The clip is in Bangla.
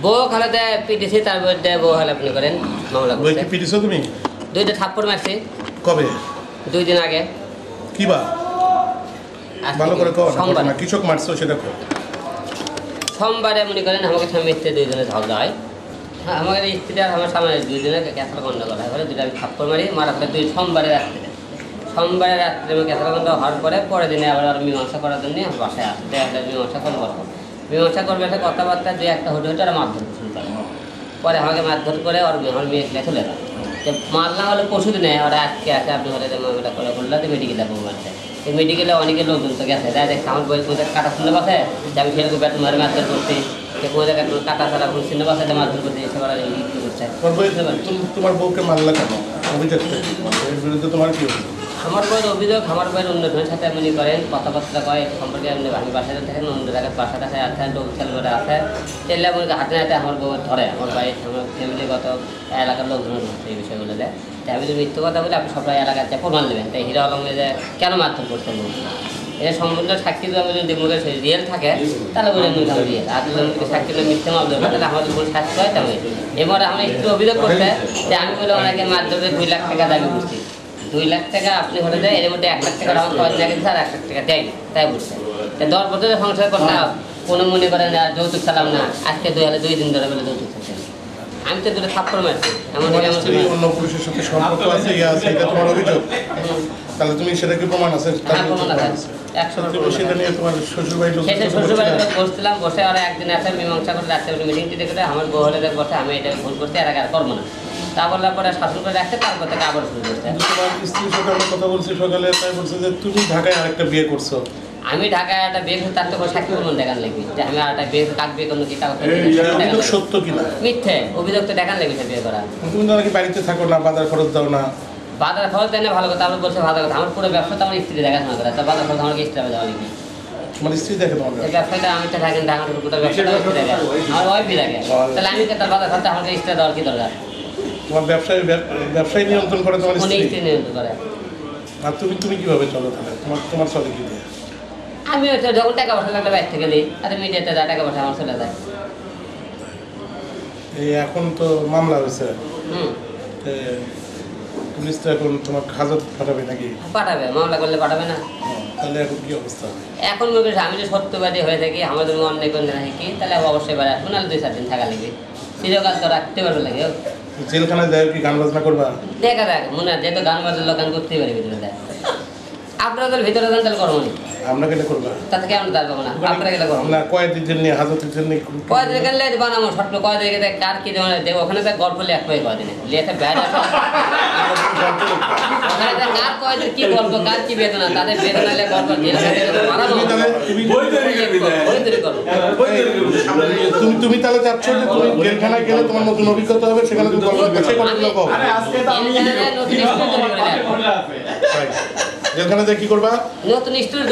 বউ খালাতে পিটিছি তার বিরুদ্ধে বউ হালে আপনি করেন মামলা বই কি পিটিছো তুমি? দুইটা থাপ্পড় মারছি। কবে? 2 দিন আগে। কি বা? ভালো করে কও না, কৃষক মারছো সেটা কও। সোমবারে মনে করেন আমাকে স্বামী স্ত্রী 2 জনে ঝগড়া হয়। হ্যাঁ, আমাদের স্ত্রী আর আমার সামনে 2 দিনে ক্যাসাল গন্ডগোল হয়, দুইটা আমি থাপ্পড় মারি, মারার পরে সোমবারে রাত্রে আমি ক্যাসাল গন্ডগোল হওয়ার পরে দিনে আবার মীমাংসা করার জন্য আমার বাসায় আসতে মীমাংসা করবো। মীমাংসা করবে একটা কথাবার্তা 2-1টা হতে আর মারধর শুরু করে। পরে আমাকে মারধর করে আমার মেয়ে খেলে চলে যায়। মারলাম হলে পরশু দিনে ওরা আজকে আসে আপনি হলে মামলা করে বললাম যে মেডিকেলে বউ মারছে। এই মেডিকেলে অনেকে লোকজন তো গেছে, তাই দেখছে আমার বই কোথায় কাটা শুনে বাসে যে আমি সেরকম ব্যাট মারে মারধর করছি, যে কোনো জায়গায় কাটা ছাড়া কোনো চিহ্ন বাসাতে মারধর করছে, এসে ওরা ইয়ে করছে। তোমার বউকে মারলা কেন? অভিযোগ এর বিরুদ্ধে তোমার কি হচ্ছে? আমার বইয়ের অভিযোগ, আমার বইয়ের অন্য ধরনের সাথে মনে করেন কথাবার্তা কয় সম্পর্কে আমি বাসায় থাকেন, অন্য জায়গায় বাসা টাসায় আছে, লোক ছেলেমেয়েরা আছে, তেলে মনে হাতে হাতে আমার বউ ধরে, আমার বাড়ির আমার ফ্যামিলিগত এলাকার লোকজন এই বিষয়গুলো দেয়। তাই আমি যদি মিথ্যে কথা বলি আপনি সবাই এলাকার যে প্রমাণ নেবেন, তাই হিরো আলমে যে কেন মারধর করছেন এটা সম্পূর্ণ সাক্ষী যদি মুখে রিয়েল থাকে তাহলে বলে নিতাম রিয়েল, আর যদি সাক্ষী মিথ্যে মামলা তাহলে আমাদের কোনো সাক্ষী হয় তেমন। এবার আমরা একটু অভিযোগ করতে যে আমি বলে ওনাকে মারধরে 2 লাখ টাকা দাবি করছি। 2 লাখ টাকা আপনি হলে দেয়, এর মধ্যে 1 লাখ টাকা আমার খরচ লাগে আর 1 লাখ টাকা দেয়নি, তাই বুঝছেন। 10 বছরের সংসার করতাম, কোনো মনে করেন যৌতুক চালাম না, আজকে 2 দিন ধরে বলে যৌতুক চাচ্ছেন। আমি তো 2টা থাপ্পড় মারছি। অন্য পুরুষের সাথে সম্পর্ক আছে, এটা তোমার অভিযোগ? তাহলে তুমি সেটা কি প্রমাণ আছে? সেটা নিয়ে তোমার শ্বশুরবাড়ি বসছিলাম, বসে ওরা একদিন আসে মীমাংসা করে রাত্রে মিটিং টিটে করে আমার বউ হলে বসে আমি এটা ভুল করছি, এর আগে আর করবো না। তা বলার পরে শাসন করে রাখছে, তারপর থেকে আবার শুরু করছে। তোমার স্ত্রীর সাথে আমরা কথা বলছি সকালে, তাই বলছে যে তুমি ঢাকায় আরেকটা বিয়ে করছো। আমি ঢাকায় একটা বিয়ে করছি, তার তো সাক্ষী প্রমাণ দেখান লাগবে যে আমি আর একটা বিয়ে কাক বিয়ে করলো কি কাগজ সত্য কিনা মিথ্যে অভিযোগ তো দেখান লাগবে বিয়ে করা। তুমি তো নাকি বাড়িতে থাকো না, বাজার খরচ দাও না। বাজার খরচ দেয় না ভালো কথা, আমরা বলছি ভালো কথা। আমার পুরো ব্যবসা তো আমার স্ত্রী দেখাশোনা করে, তা বাজার খরচ আমাকে স্ত্রী দেওয়া লাগবে। তোমার স্ত্রী দেখে তোমার ব্যবসাটা? আমি তো থাকেন ঢাকা গোটা ব্যবসাটা দেখে, আমার ওয়াইফই দেখে, তাহলে আমি তার বাজার খরচা আমাকে স্ত্রী দেওয়ার কি দরকার? তোমার ব্যবসায় নিয়ন্ত্রণ করে তোমার স্ত্রী নিয়ন্ত্রণ করে। আর তুমি কিভাবে চলো তাহলে? তোমার চলে কি দিয়ে? আমি যখন টাকা পয়সা লাগলে বাইর থেকে গেলি, আর মিডিয়াতে যা টাকা পয়সা আমার চলে যায়। এই এখন তো মামলা হয়েছে, পুলিশ তো এখন তোমার হাজত পাঠাবে নাকি? পাঠাবে, মামলা করলে পাঠাবে না। তাহলে এখন কি অবস্থা? এখন মনে করি আমি যদি সত্যবাদী হয়ে থাকি, আমাদের অন্যায় করে না কি, তাহলে অবশ্যই বাড়া শোনালে 2-4 দিন থাকা লাগবে, চিরকাল তো রাখতে পারবে লাগে। জেলখানায় যায় কি গান বাজনা করবা? দেখা দেখ মনে হয় যেহেতু গান বাজার লোক গান করতেই পারি ভিতরে দেয়, আপনাদের ভিতরে গান তাহলে করবো না। আমরা কেটে করবা? তাতে কেমন দাঁড়াবো না, আপনারা গেলে করবো না। কয়েকদিন জন্য হাজতের জন্য কয়েকদিন গেলে বানাবো ছোট্ট কয়েকদিন কার কি দেবো ওখানে তো গল্প লেখবে কয়েকদিনে লেখে বেড়া কার কয়েকদিন কি গল্প, কার কি বেদনা, তাদের বেদনা গল্প তুমি তাহলে চাচ্ছ যে তুমি জেলখানায় গেলে তোমার নতুন অভিজ্ঞতা হবে, সেখানে তুমি জেলখানায় কি করবা? নতুন স্টোরি